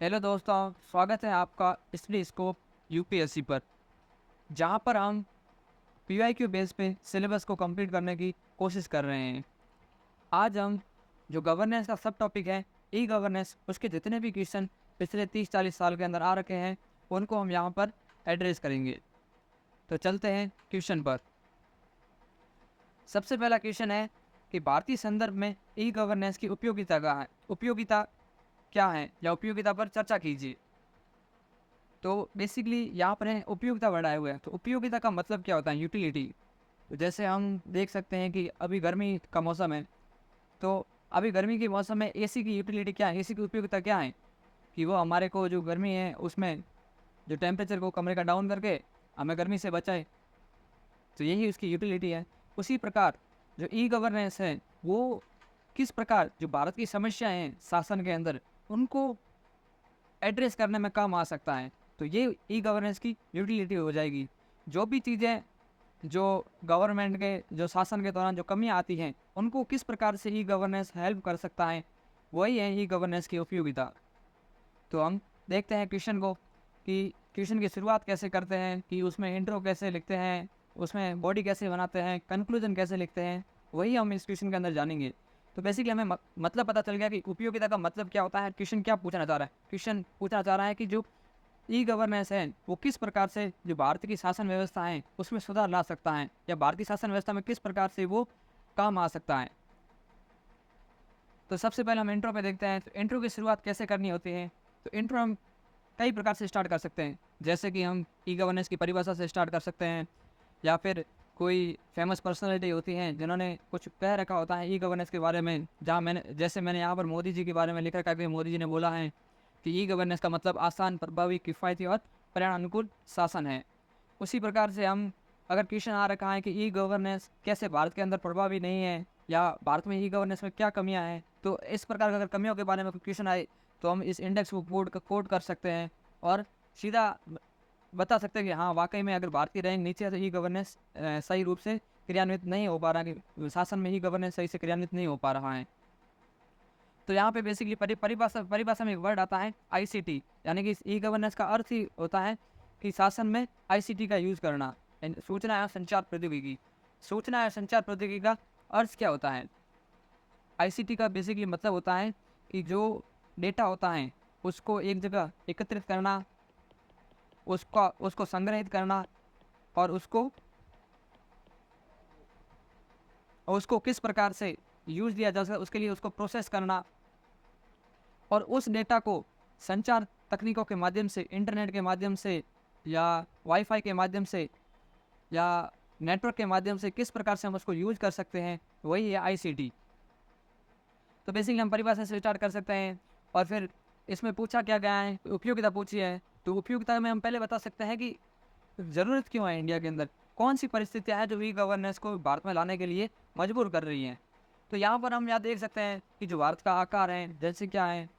Hello दोस्तों, स्वागत है आपका स्टडी स्कोप यूपीएससी पर, जहां पर हम पीवाईक्यू बेस पे सिलेबस को कंप्लीट करने की कोशिश कर रहे हैं। आज हम जो गवर्नेंस का सब टॉपिक है ई गवर्नेंस, उसके जितने भी क्वेश्चन पिछले 30-40 साल के अंदर आ रखे हैं उनको हम यहां पर एड्रेस करेंगे। तो चलते हैं क्वेश्चन पर। सबसे पहला क्वेश्चन है कि भारतीय संदर्भ में ई गवर्नेंस की उपयोगिता क्या है या उपयोगिता पर चर्चा कीजिए। तो बेसिकली यहाँ पर है उपयोगिता बढ़ाए हुए हैं। तो उपयोगिता का मतलब क्या होता है? यूटिलिटी। तो जैसे हम देख सकते हैं कि अभी गर्मी का मौसम है, तो अभी गर्मी के मौसम में एसी की यूटिलिटी क्या है, एसी की उपयोगिता क्या है कि वो हमारे को जो गर्मी है उसमें जो टेम्परेचर को कमरे का डाउन करके हमें गर्मी से बचाए। तो यही उसकी यूटिलिटी है। उसी प्रकार जो ई गवर्नेंस है वो किस प्रकार जो भारत की समस्याएं हैं शासन के अंदर उनको एड्रेस करने में काम आ सकता है। तो ये ई गवर्नेंस की यूटिलिटी हो जाएगी। जो भी चीज़ें जो गवर्नमेंट के जो शासन के दौरान जो कमियां आती हैं उनको किस प्रकार से ई गवर्नेंस हेल्प कर सकता है, वही है ई गवर्नेंस की उपयोगिता। तो हम देखते हैं क्वेश्चन को कि क्वेश्चन की शुरुआत कैसे करते हैं, कि उसमें इंट्रो कैसे लिखते हैं, उसमें बॉडी कैसे बनाते हैं, कंक्लूजन कैसे लिखते हैं, वही हम इस क्वेश्चन के अंदर जानेंगे। तो बेसिकली हमें मतलब पता चल गया कि उपयोगिता का मतलब क्या होता है। क्वेश्चन क्या पूछना चाह रहा है? क्वेश्चन पूछना चाह रहा है कि जो ई गवर्नेंस है वो किस प्रकार से जो भारत की शासन व्यवस्था है उसमें सुधार ला सकता है, या भारतीय शासन व्यवस्था में किस प्रकार से वो काम आ सकता है। तो सबसे पहले हम इंट्रो पे देखते हैं। तो इंट्रो की शुरुआत कैसे करनी होती है? तो इंट्रो हम कई प्रकार से स्टार्ट कर सकते हैं। जैसे कि हम ई गवर्नेंस की परिभाषा से स्टार्ट कर सकते हैं, या फिर कोई फेमस पर्सनालिटी होती हैं जिन्होंने कुछ कह रखा होता है ई गवर्नेंस के बारे में, जहाँ मैंने यहाँ पर मोदी जी के बारे में लिख रखा है कि मोदी जी ने बोला है कि ई गवर्नेंस का मतलब आसान, प्रभावी, किफ़ायती और पर्यावरण अनुकूल शासन है। उसी प्रकार से हम अगर क्वेश्चन आ रखा है कि ई गवर्नेंस कैसे भारत के अंदर प्रभावी नहीं है, या भारत में ई गवर्नेंस में क्या कमियां हैं, तो इस प्रकार का अगर कमियों के बारे में क्वेश्चन आए तो हम इस इंडेक्स को कोड कर सकते हैं और सीधा बता सकते हैं कि हाँ वाकई में अगर भारत की रैंक नीचे है तो ई गवर्नेंस सही रूप से क्रियान्वित नहीं हो पा रहा, कि शासन में ई गवर्नेंस सही से क्रियान्वित नहीं हो पा रहा है। तो यहाँ पे बेसिकली परिभाषा में एक वर्ड आता है आईसीटी, यानी कि ई गवर्नेंस का अर्थ ही होता है कि शासन में आईसीटी का यूज़ करना, सूचना एवं संचार प्रौद्योगिकी। सूचना एवं संचार प्रौद्योगिकी का अर्थ क्या होता है? आईसीटी का बेसिकली मतलब होता है कि जो डेटा होता है उसको एक जगह एकत्रित करना, उसका उसको संग्रहित करना, और उसको किस प्रकार से यूज़ दिया जा सकता है उसके लिए उसको प्रोसेस करना, और उस डेटा को संचार तकनीकों के माध्यम से, इंटरनेट के माध्यम से, या वाईफाई के माध्यम से, या नेटवर्क के माध्यम से किस प्रकार से हम उसको यूज कर सकते हैं, वही है आईसीटी। तो बेसिकली हम परिभाषा से स्टार्ट कर सकते हैं। और फिर इसमें पूछा क्या गया है, उपयोगिता पूछी है। तो उपयोगिता में हम पहले बता सकते हैं कि ज़रूरत क्यों है इंडिया के अंदर, कौन सी परिस्थितियाँ हैं जो ई गवर्नेंस को भारत में लाने के लिए मजबूर कर रही हैं। तो यहाँ पर हम देख सकते हैं कि जो भारत का आकार है, जनसंख्या है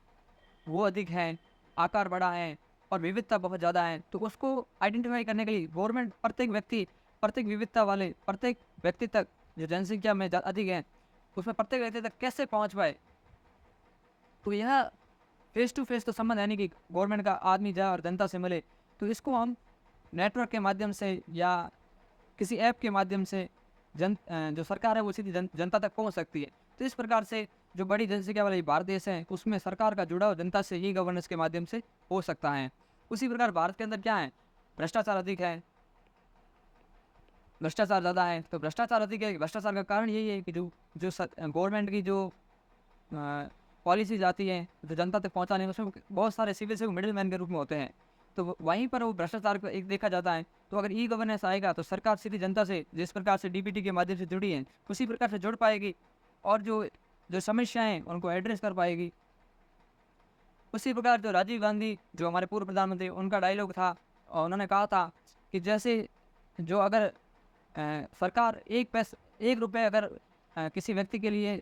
वो अधिक है, आकार बड़ा है और विविधता बहुत ज़्यादा है। तो उसको आइडेंटिफाई करने के लिए गवर्नमेंट प्रत्येक विविधता वाले प्रत्येक व्यक्ति तक, जो जनसंख्या में अधिक है उसमें प्रत्येक व्यक्ति तक कैसे पहुंच पाए। तो यह फेस टू फेस तो संबंध है नहीं कि गवर्नमेंट का आदमी जाए और जनता से मिले। तो इसको हम नेटवर्क के माध्यम से या किसी ऐप के माध्यम से जो सरकार है वो सीधी जनता तक पहुंच सकती है। तो इस प्रकार से जो बड़ी जनसंख्या वाले भारत देश है उसमें सरकार का जुड़ाव जनता से ई गवर्नेंस के माध्यम से हो सकता है। उसी प्रकार भारत के अंदर क्या है, भ्रष्टाचार अधिक है, भ्रष्टाचार ज़्यादा है। तो भ्रष्टाचार अधिक है, भ्रष्टाचार का कारण यही है कि जो जो गवर्नमेंट की जो पॉलिसीज आती हैं जो जनता तक पहुँचाने में, उसमें बहुत सारे सिविल से मिडिल मैन के रूप में होते हैं। तो वहीं पर वो भ्रष्टाचार को एक देखा जाता है। तो अगर ई गवर्नेंस आएगा तो सरकार सीधी जनता से जिस प्रकार से डीबीटी के माध्यम से जुड़ी है उसी प्रकार से जुड़ पाएगी, और जो जो समस्याएं हैं उनको एड्रेस कर पाएगी। उसी प्रकार जो राजीव गांधी जो हमारे पूर्व प्रधानमंत्री, उनका डायलॉग था और उन्होंने कहा था कि जैसे जो अगर सरकार एक रुपये अगर किसी व्यक्ति के लिए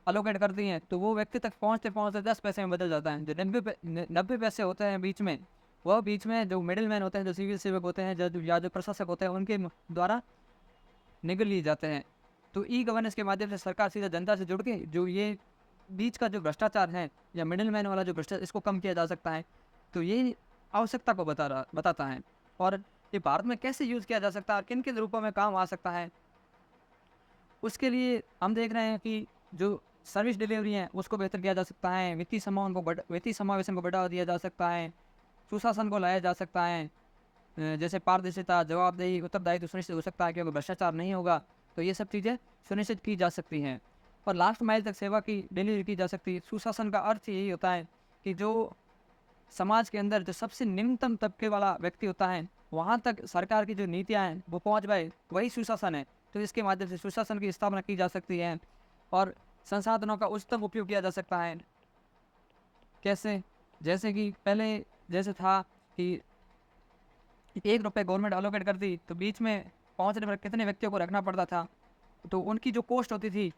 अलोकेट करती हैं तो वो व्यक्ति तक पहुँचते पहुँचते 10 पैसे में बदल जाता है। जो 90 पैसे होते हैं बीच में, वह बीच में जो मिडिल मैन होते हैं, जो सिविल सेवक होते हैं, जो प्रशासक होते हैं, उनके द्वारा निगल लिए जाते हैं। तो ई गवर्नेंस के माध्यम से सरकार सीधा जनता से जुड़ के जो ये बीच का जो भ्रष्टाचार है या मिडिल मैन वाला जो भ्रष्टाचार, इसको कम किया जा सकता है। तो ये आवश्यकता को बताता है। और ये भारत में कैसे यूज़ किया जा सकता है और किन किन रूपों में काम आ सकता है, उसके लिए हम देख रहे हैं कि जो सर्विस डिलीवरी है उसको बेहतर किया जा सकता है, वित्तीय समावेशन को बढ़ावा दिया जा सकता है, सुशासन को लाया जा सकता है, जैसे पारदर्शिता, जवाबदेही, उत्तरदायित्व सुनिश्चित हो सकता है क्योंकि भ्रष्टाचार नहीं होगा। तो ये सब चीज़ें सुनिश्चित की जा सकती हैं और लास्ट माइल तक सेवा की डिलीवरी की जा सकती है। सुशासन का अर्थ यही होता है कि जो समाज के अंदर जो सबसे निम्नतम तबके वाला व्यक्ति होता है वहाँ तक सरकार की जो नीतियाँ हैं वो पहुँच पाए, वही सुशासन है। तो इसके माध्यम से सुशासन की स्थापना की जा सकती है और संसाधनों का उच्चतम उपयोग किया जा सकता है। कैसे? जैसे कि पहले जैसे था कि 1 रुपये गवर्नमेंट एलोकेट करती तो बीच में पहुँचने पर कितने व्यक्तियों को रखना पड़ता था, तो उनकी जो कॉस्ट होती थी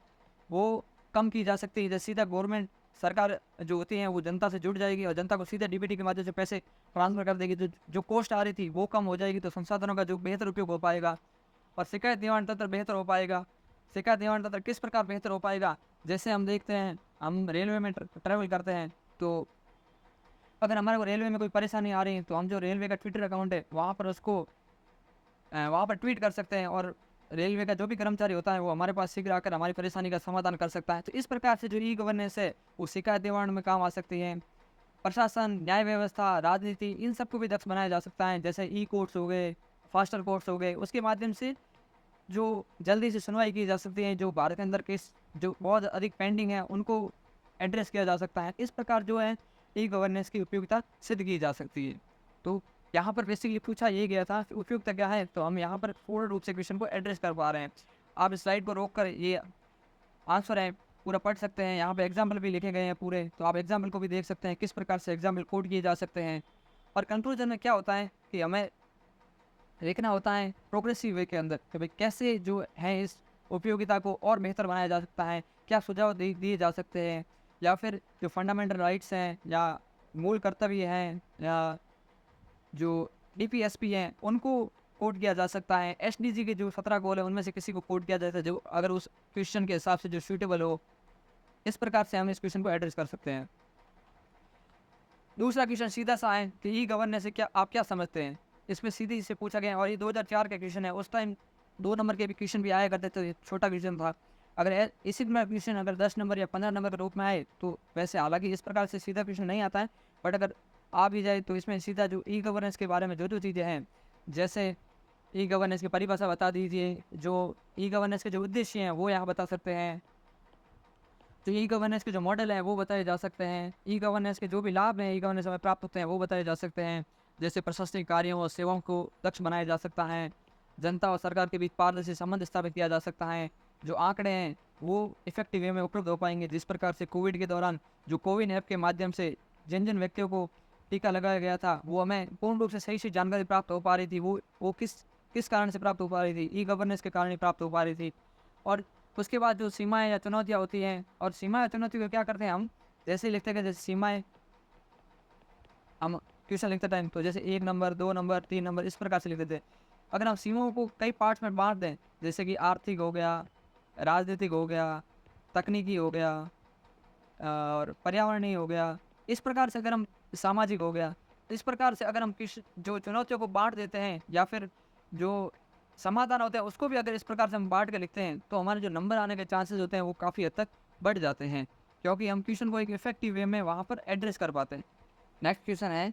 वो कम की जा सकती है। जैसे सीधा गवर्नमेंट सरकार जो होती है वो जनता से जुड़ जाएगी और जनता को सीधे डीबीटी के माध्यम से पैसे ट्रांसफर कर देगी, तो जो कॉस्ट आ रही थी वो कम हो जाएगी, तो संसाधनों का जो बेहतर उपयोग हो पाएगा और शिकायत निवारण तंत्र बेहतर हो पाएगा। शिकायत निवारण तंत्र किस प्रकार बेहतर हो पाएगा? जैसे हम देखते हैं, हम रेलवे में ट्रैवल करते हैं, तो अगर हमारे को रेलवे में कोई परेशानी आ रही है तो हम जो रेलवे का ट्विटर अकाउंट है वहाँ पर उसको वहाँ पर ट्वीट कर सकते हैं और रेलवे का जो भी कर्मचारी होता है वो हमारे पास शीघ्र आकर हमारी परेशानी का समाधान कर सकता है। तो इस प्रकार से जो ई गवर्नेंस है वो शिकायत निवारण में काम आ सकती है। प्रशासन, न्याय व्यवस्था, राजनीति, इन सबको भी दक्ष बनाया जा सकता है। जैसे ई कोर्ट्स हो गए, फास्टर कोर्ट्स हो गए, उसके माध्यम से जो जल्दी से सुनवाई की जा सकती है। जो भारत के अंदर केस जो बहुत अधिक पेंडिंग है उनको एड्रेस किया जा सकता है। इस प्रकार जो है ई गवर्नेंस की उपयोगिता सिद्ध की जा सकती है। तो यहाँ पर बेसिकली पूछा ये गया था कि उपयोगिता क्या है, तो हम यहाँ पर पूर्ण रूप से क्वेश्चन को एड्रेस कर पा रहे हैं। आप इस स्लाइड को रोक कर ये आंसर है पूरा पढ़ सकते हैं। यहाँ पे एग्जाम्पल भी लिखे गए हैं पूरे, तो आप एग्जाम्पल को भी देख सकते हैं किस प्रकार से एग्जाम्पल कोड किए जा सकते हैं। और कंक्लूजन में क्या होता है कि हमें देखना होता है प्रोग्रेसिव वे के अंदर कि भाई कैसे जो है इस उपयोगिता को और बेहतर बनाया जा सकता है, क्या सुझाव दिए जा सकते हैं, या फिर जो फंडामेंटल राइट्स हैं या मूल कर्तव्य हैं या जो डीपीएसपी हैं उनको कोड किया जा सकता है। एसडीजी के जो 17 गोल है उनमें से किसी को कोड किया जाता है जो अगर उस क्वेश्चन के हिसाब से जो सूटेबल हो। इस प्रकार से हम इस क्वेश्चन को एड्रेस कर सकते हैं। दूसरा क्वेश्चन सीधा सा है कि ई गवर्नेंस से क्या आप क्या समझते हैं, इसमें सीधे से पूछा गया है और ये 2004 का क्वेश्चन है। उस टाइम 2 नंबर के भी क्वेश्चन भी आया करते थे, छोटा क्वेश्चन था। अगर इसी में क्वेश्चन अगर 10 नंबर या 15 नंबर के रूप में आए तो वैसे हालांकि इस प्रकार से सीधा क्वेश्चन नहीं आता है, बट अगर आ भी जाए तो इसमें सीधा जो ई गवर्नेंस के बारे में जो जो चीज़ें हैं, जैसे ई गवर्नेंस की परिभाषा बता दीजिए, जो ई गवर्नेंस के जो उद्देश्य हैं वो यहाँ बता सकते हैं, तो ई गवर्नेंस के जो मॉडल है वो बताए जा सकते हैं, ई गवर्नेंस के जो भी लाभ हैं ई गवर्नेंस में प्राप्त होते हैं वो बताए जा सकते हैं। जैसे प्रशासनिक कार्यों और सेवाओं को दक्ष बनाया जा सकता है, जनता और सरकार के बीच पारदर्शी संबंध स्थापित किया जा सकता है, जो आंकड़े हैं वो इफेक्टिव वे में उपलब्ध हो पाएंगे। जिस प्रकार से कोविड के दौरान जो कोविन ऐप के माध्यम से जिन जिन व्यक्तियों को टीका लगाया गया था वो हमें पूर्ण रूप से सही से जानकारी प्राप्त हो पा रही थी, वो किस कारण से प्राप्त हो पा रही थी, ई गवर्नेंस के कारण ही प्राप्त हो पा रही थी। और उसके बाद जो सीमाएँ या चुनौतियाँ होती हैं, और सीमाएँ या चुनौतियों को क्या करते हैं हम, जैसे ही लिखते हैं जैसे सीमाएँ हम क्वेश्चन लिखते टाइम तो जैसे 1 नंबर, 2 नंबर, 3 नंबर इस प्रकार से लिखते थे। अगर हम सीमाओं को कई पार्ट्स में बाँट दें, जैसे कि आर्थिक हो गया, राजनीतिक हो गया, तकनीकी हो गया और पर्यावरणीय हो गया, इस प्रकार से अगर हम सामाजिक हो गया, तो इस प्रकार से अगर हम किस जो चुनौतियों को बाँट देते हैं या फिर जो समाधान होता है उसको भी अगर इस प्रकार से हम बाँट के लिखते हैं तो हमारे जो नंबर आने के चांसेस होते हैं वो काफ़ी हद तक बढ़ जाते हैं, क्योंकि हम क्वेश्चन को एक इफेक्टिव वे में वहाँ पर एड्रेस कर पाते हैं। नेक्स्ट क्वेश्चन है,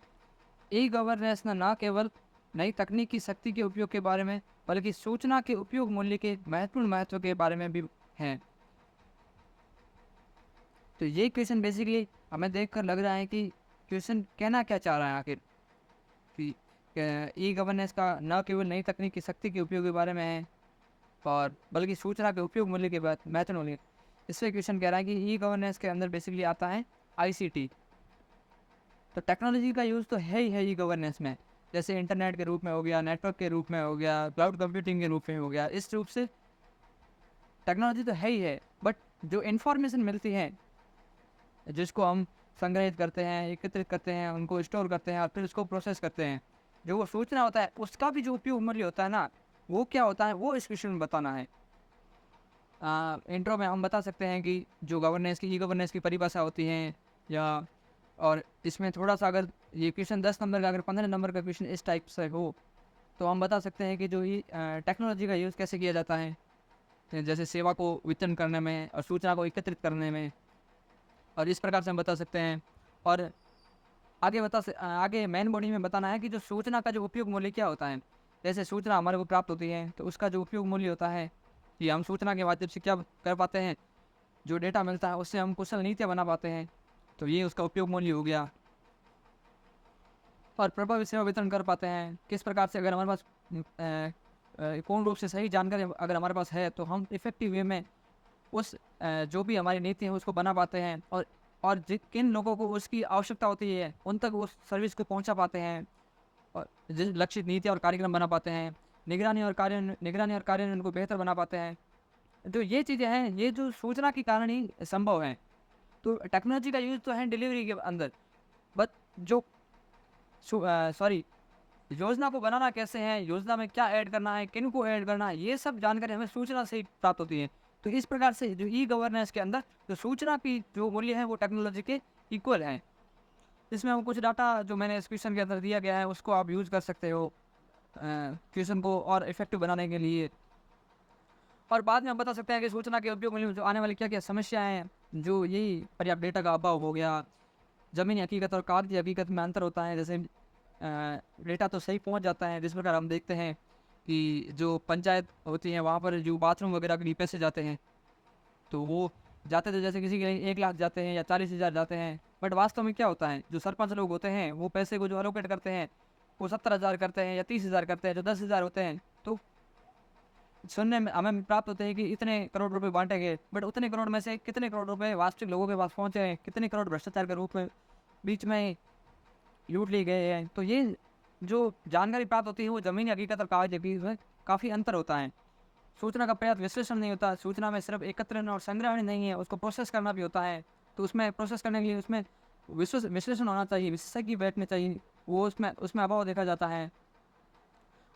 ई गवर्नेंस न केवल नई तकनीक की शक्ति के उपयोग के बारे में बल्कि सूचना के उपयोग मूल्य के महत्वपूर्ण महत्व के बारे में भी है। तो ये क्वेश्चन बेसिकली हमें देखकर लग रहा है कि क्वेश्चन कहना क्या चाह रहा है आखिर, कि ई गवर्नेंस का न केवल नई तकनीक की शक्ति के उपयोग के बारे में है और बल्कि सूचना के उपयोग मूल्य के बाद महत्वपूर्ण मूल्य। इससे क्वेश्चन कह रहा है कि ई गवर्नेंस के अंदर बेसिकली आता है आईसीटी। तो टेक्नोलॉजी का यूज़ तो है ही है ई गवर्नेंस में, जैसे इंटरनेट के रूप में हो गया, नेटवर्क के रूप में हो गया, क्लाउड कंप्यूटिंग के रूप में हो गया। इस रूप से टेक्नोलॉजी तो है ही है, बट जो इन्फॉर्मेशन मिलती है जिसको हम संग्रहित करते हैं, एकत्रित करते हैं, उनको स्टोर करते हैं और फिर उसको प्रोसेस करते हैं, जो वो सूचना होता है उसका भी जो उपयोग मूल्य होता है ना, वो क्या होता है वो इस क्वेश्चन में बताना है। इंट्रो में हम बता सकते हैं कि जो गवर्नेंस की ई गवर्नेंस की परिभाषा होती है, या और इसमें थोड़ा सा अगर ये क्वेश्चन 10 नंबर का, अगर 15 नंबर का क्वेश्चन इस टाइप से हो तो हम बता सकते हैं कि जो ये टेक्नोलॉजी का यूज़ कैसे किया जाता है, जैसे सेवा को वितरण करने में और सूचना को एकत्रित करने में, और इस प्रकार से हम बता सकते हैं। और आगे मेन बॉडी में बताना है कि जो सूचना का जो उपयोग मूल्य क्या होता है। जैसे सूचना हमारे को प्राप्त होती है तो उसका जो उपयोग मूल्य होता है कि हम सूचना के माध्यम से क्या कर पाते हैं, जो डेटा मिलता है उससे हम कुशल नीतियाँ बना पाते हैं, तो ये उसका उपयोग मूल्य हो गया। और प्रभावी सेवा वितरण कर पाते हैं किस प्रकार से, अगर हमारे पास पूर्ण रूप से सही जानकारी अगर हमारे पास है तो हम इफेक्टिव वे में उस जो भी हमारी नीति है उसको बना पाते हैं, और किन लोगों को उसकी आवश्यकता होती है उन तक उस सर्विस को पहुंचा पाते हैं, और जिस लक्षित नीति और कार्यक्रम बना पाते हैं, निगरानी और कार्यान्वयन को बेहतर बना पाते हैं। तो ये चीज़ें हैं, ये जो सूचना के कारण ही संभव है। तो टेक्नोलॉजी का यूज़ तो है डिलीवरी के अंदर, बट जो योजना को बनाना कैसे है, योजना में क्या ऐड करना है, किन को ऐड करना है, ये सब जानकारी हमें सूचना से ही प्राप्त होती है। तो इस प्रकार से जो ई गवर्नेंस के अंदर जो सूचना की जो मूल्य है वो टेक्नोलॉजी के इक्वल है। इसमें हम कुछ डाटा जो मैंने इस क्वेश्चन के अंदर दिया गया है उसको आप यूज़ कर सकते हो क्वेश्चन को और इफेक्टिव बनाने के लिए। और बाद में हम बता सकते हैं कि सूचना के उपयोग में जो आने वाली क्या क्या समस्याएं हैं, जो यही पर्याप्त डेटा का अभाव हो गया, ज़मीनी हकीकत और कागजी हकीकत में अंतर होता है। जैसे डेटा तो सही पहुंच जाता है, जिस प्रकार हम देखते हैं कि जो पंचायत होती है वहाँ पर जो बाथरूम वगैरह के लिए पैसे जाते हैं तो वो जाते थे, जैसे किसी के 1 लाख जाते हैं या 40,000 जाते हैं, बट वास्तव में क्या होता है, जो सरपंच लोग होते हैं वो पैसे को जो अलोकेट करते हैं वो 70,000 करते हैं या 30,000 करते हैं, जो 10,000 होते हैं। तो सुनने में हमें प्राप्त होते हैं कि इतने करोड़ रुपए बांटे गए, बट उतने करोड़ में से कितने करोड़ रुपए वास्तविक लोगों के पास पहुंचे हैं, कितने करोड़ भ्रष्टाचार के रूप में बीच में लूट लिए गए हैं। तो ये जो जानकारी प्राप्त होती है वो ज़मीनी हकीकत और कागज हकीकत में काफ़ी अंतर होता है। सूचना का पर्याप्त विश्लेषण नहीं होता, सूचना में सिर्फ एकत्रण और संग्रहण नहीं है, उसको प्रोसेस करना भी होता है। तो उसमें प्रोसेस करने के लिए उसमें विश्लेषण होना चाहिए, विशेषज्ञ बैठने चाहिए, वो उसमें अभाव देखा जाता है।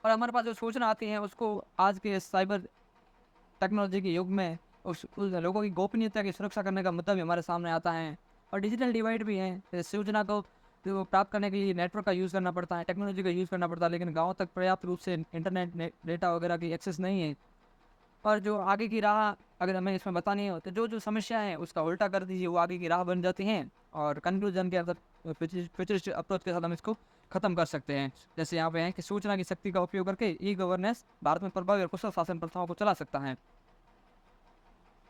और हमारे पास जो सूचना आती है उसको आज के साइबर टेक्नोलॉजी के युग में उस लोगों की गोपनीयता की सुरक्षा करने का मुद्दा भी हमारे सामने आता है। और डिजिटल डिवाइड भी है, जैसे सूचना को जो प्राप्त करने के लिए नेटवर्क का यूज़ करना पड़ता है, टेक्नोलॉजी का यूज़ करना पड़ता है, लेकिन गाँव तक पर्याप्त रूप से इंटरनेट डेटा वगैरह की एक्सेस नहीं है। और जो आगे की राह अगर हमें इसमें बतानी हो तो जो समस्या है उसका उल्टा कर दीजिए, वो आगे की राह बन जाती हैं, और कंक्लूजन के अंदर फ्यूचरिस्ट अप्रोच के साथ हम इसको ख़त्म कर सकते हैं। जैसे यहाँ पे है कि सूचना की शक्ति का उपयोग करके ई गवर्नेंस भारत में प्रभावी और कुशल शासन प्रथाओं को चला सकता है।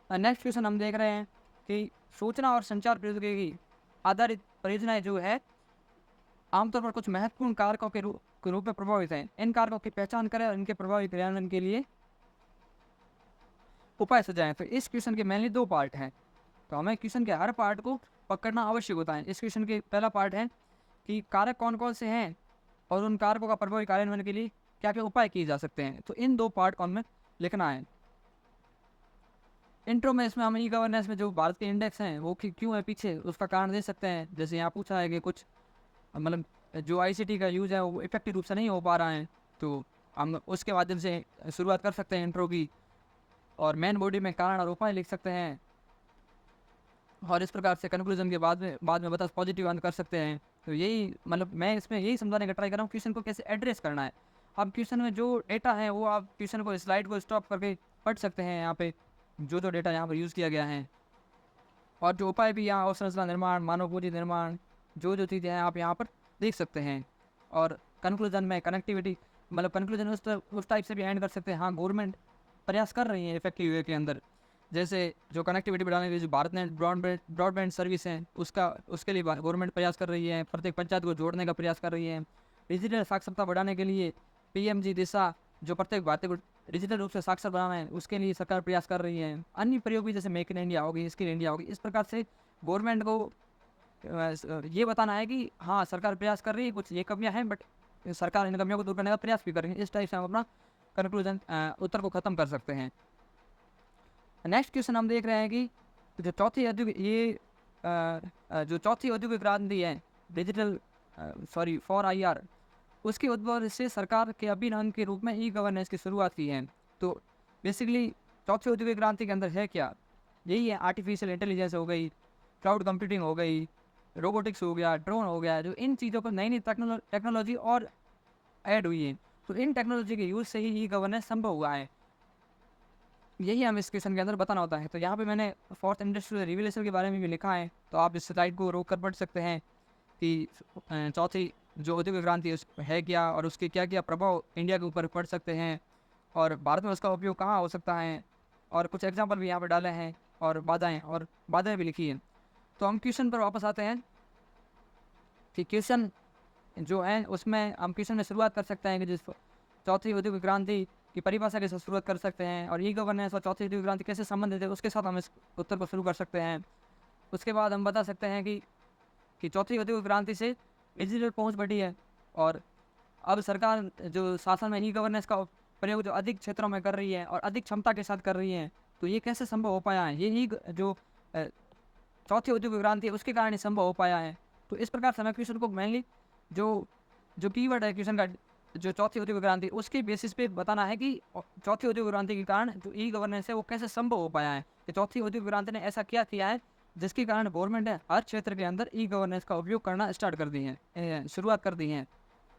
नेक्स्ट क्वेश्चन हम देख रहे हैं कि सूचना और संचार प्रौद्योगिकी आधारित परियोजनाएं जो है आमतौर पर कुछ महत्वपूर्ण कारकों के रूप में प्रभावित हैं। इन कारकों की पहचान करें और इनके प्रभावी क्रियान्वयन के लिए उपाय सुझाएं। तो इस क्वेश्चन के मेनली 2 पार्ट हैं, तो हमें क्वेश्चन के हर पार्ट को पकड़ना आवश्यक होता है। इस क्वेश्चन के पहला पार्ट है कि कारक कौन कौन से हैं और उन कारकों का प्रभावी कार्यान्वयन के लिए क्या क्या उपाय किए जा सकते हैं। तो इन 2 पार्ट को हमें लिखना है। इंट्रो में इसमें हम ई गवर्नेंस में जो भारत के इंडेक्स हैं वो क्यों है पीछे, उसका कारण दे सकते हैं। जैसे यहाँ पूछा है कि कुछ मतलब जो ICT का यूज़ है वो इफेक्टिव रूप से नहीं हो पा रहा है, तो हम उसके माध्यम से शुरुआत कर सकते हैं इंट्रो की, और मेन बॉडी में कारण और उपाय लिख सकते हैं, और इस प्रकार से कंक्लूजन के बाद में बता पॉजिटिव अंत कर सकते हैं। तो यही मतलब मैं इसमें यही समझाने का ट्राई कर रहा हूँ क्वेश्चन को कैसे एड्रेस करना है। अब क्वेश्चन में जो डेटा है वो आप क्वेश्चन को स्लाइड को स्टॉप करके पढ़ सकते हैं, यहाँ पे जो डेटा यहाँ पर यूज़ किया गया है, और जो उपाय भी यहाँ अवसंरचना निर्माण, मानव पूंजी निर्माण, जो चीज़ें हैं आप यहाँ पर देख सकते हैं। और कंक्लूजन में कनेक्टिविटी मतलब कंक्लूजन उस टाइप से भी एंड कर सकते हैं। हाँ, गवर्नमेंट प्रयास कर रही है इफेक्टिव वे के अंदर, जैसे जो कनेक्टिविटी बढ़ाने के लिए जो भारत नेट ब्रॉडबैंड सर्विस है उसके लिए गवर्नमेंट प्रयास कर रही है, प्रत्येक पंचायत को जोड़ने का प्रयास कर रही है। डिजिटल साक्षरता बढ़ाने के लिए PMG दिशा जो प्रत्येक भारतीय को डिजिटल रूप से साक्षर बनाना है उसके लिए सरकार प्रयास कर रही है। अन्य प्रयोग भी जैसे मेक इन इंडिया होगी, स्किल इंडिया होगी, इस प्रकार से गवर्नमेंट को ये बताना है कि हाँ सरकार प्रयास कर रही है, कुछ ये कमियाँ हैं बट सरकार इन कमियों को दूर करने का प्रयास भी कर रही है। इस टाइप से हम अपना कंक्लूजन उत्तर को ख़त्म कर सकते हैं। नेक्स्ट क्वेश्चन हम देख रहे हैं कि जो चौथी औद्योगिक क्रांति है डिजिटल 4IR, उसके उद्भव से सरकार के अभिन्न अंग के रूप में ई गवर्नेंस की शुरुआत की है। तो बेसिकली चौथी औद्योगिक क्रांति के अंदर है क्या? यही है, आर्टिफिशियल इंटेलिजेंस हो गई, क्लाउड कंप्यूटिंग हो गई, रोबोटिक्स हो गया, ड्रोन हो गया, जो इन चीज़ों पर नई नई टेक्नोलॉजी और ऐड हुई है। तो इन टेक्नोलॉजी के यूज़ से ही ई गवर्नेंस संभव हुआ है। यही हमें इस क्वेश्चन के अंदर बताना होता है। तो यहाँ पे मैंने फोर्थ इंडस्ट्रियल रिवोल्यूशन के बारे में भी लिखा है, तो आप इस स्लाइड को रोक कर पढ़ सकते हैं कि चौथी जो औद्योगिक क्रांति है क्या, और उसके क्या क्या प्रभाव इंडिया के ऊपर पड़ सकते हैं, और भारत में उसका उपयोग कहाँ हो सकता है, और कुछ एग्जाम्पल भी यहाँ पर डाले हैं, और बाधाएँ भी लिखी हैं। तो हम क्वेश्चन पर वापस आते हैं कि क्वेश्चन जो है उसमें हम क्वेश्चन में शुरुआत कर सकते हैं कि जिस चौथी औद्योगिक क्रांति की परिभाषा के साथ शुरुआत कर सकते हैं, और ई गवर्नेंस और चौथी औद्योगिक क्रांति कैसे संबंधित है उसके साथ हम इस उत्तर को शुरू कर सकते हैं। उसके बाद हम बता सकते हैं कि चौथी औद्योगिक क्रांति से डिजिटल पहुंच बढ़ी है, और अब सरकार जो शासन में ई गवर्नेंस का प्रयोग जो अधिक क्षेत्रों में कर रही है और अधिक क्षमता के साथ कर रही है, तो ये कैसे संभव हो पाया है? ये ही जो चौथी औद्योगिक क्रांति है उसके कारण ही संभव हो पाया है। तो इस प्रकार से हमें क्वेश्चन को मेनली जो जो कीवर्ड है क्वेश्चन का, जो चौथी औद्योगिक क्रांति, उसके बेसिस पे बताना है कि चौथी औद्योगिक क्रांति के कारण जो ई गवर्नेंस है वो कैसे संभव हो पाया है, कि चौथी औद्योगिक क्रांति ने ऐसा क्या किया है जिसके कारण गवर्नमेंट ने हर क्षेत्र के अंदर ई गवर्नेंस का उपयोग करना स्टार्ट कर दी है, शुरुआत कर दी है।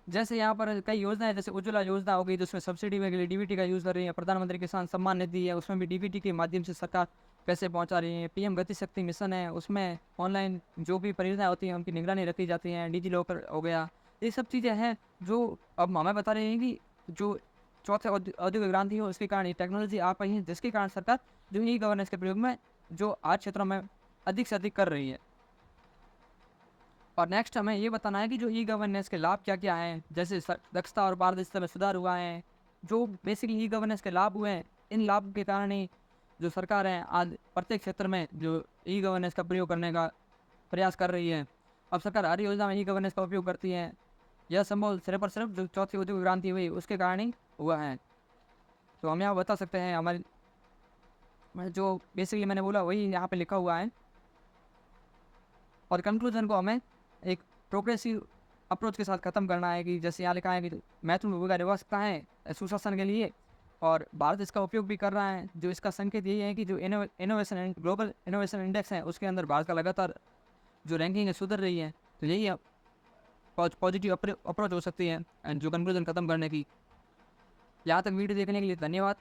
जैसे यहाँ पर कई योजनाएं, जैसे उज्ज्वला योजना हो गई जिसमें सब्सिडी में के लिए डीबीटी का यूज़ कर रही है, प्रधानमंत्री किसान सम्मान निधि है उसमें भी डीबीटी के माध्यम से सरकार पैसे पहुँचा रही है, पीएम गति शक्ति मिशन है उसमें ऑनलाइन जो भी परियोजनाएं होती हैं उनकी निगरानी रखी जाती है, डिजी लॉकर हो गया। ये सब चीज़ें हैं जो अब हमें बता रही हैं कि जो चौथे औद्योगिक क्रांति हो उसके कारण ये टेक्नोलॉजी आ पाई है, जिसके कारण सरकार जो ई गवर्नेंस के प्रयोग में जो आज क्षेत्रों में अधिक से अधिक कर रही है। और नेक्स्ट हमें ये बताना है कि जो ई गवर्नेंस के लाभ क्या क्या हैं, जैसे दक्षता और पारदर्शिता में सुधार हुआ है। जो बेसिकली ई गवर्नेंस के लाभ हुए हैं, इन लाभ के कारण ही जो सरकार है आज प्रत्येक क्षेत्र में जो ई गवर्नेंस का प्रयोग करने का प्रयास कर रही है। अब सरकार हर योजना में ई गवर्नेंस का उपयोग करती है। यह संभव सिर्फ और सिर्फ जो चौथी औद्योगिक क्रांति हुई उसके कारण ही हुआ है। तो हम यहाँ बता सकते हैं हमारी जो बेसिकली मैंने बोला वही यहाँ पे लिखा हुआ है। और कंक्लूजन को हमें एक प्रोग्रेसिव अप्रोच के साथ ख़त्म करना है कि जैसे यहाँ लिखा है कि महत्वपूर्ण भूमिका निभा सकता है सुशासन के लिए, और भारत इसका उपयोग भी कर रहा है। जो इसका संकेत यही है कि जो innovation and global innovation index है उसके अंदर भारत का लगातार जो रैंकिंग है सुधर रही है। तो यही पॉजिटिव अप्रोच हो सकती है जो कंक्लूजन ख़त्म करने की। यहाँ तक वीडियो देखने के लिए धन्यवाद।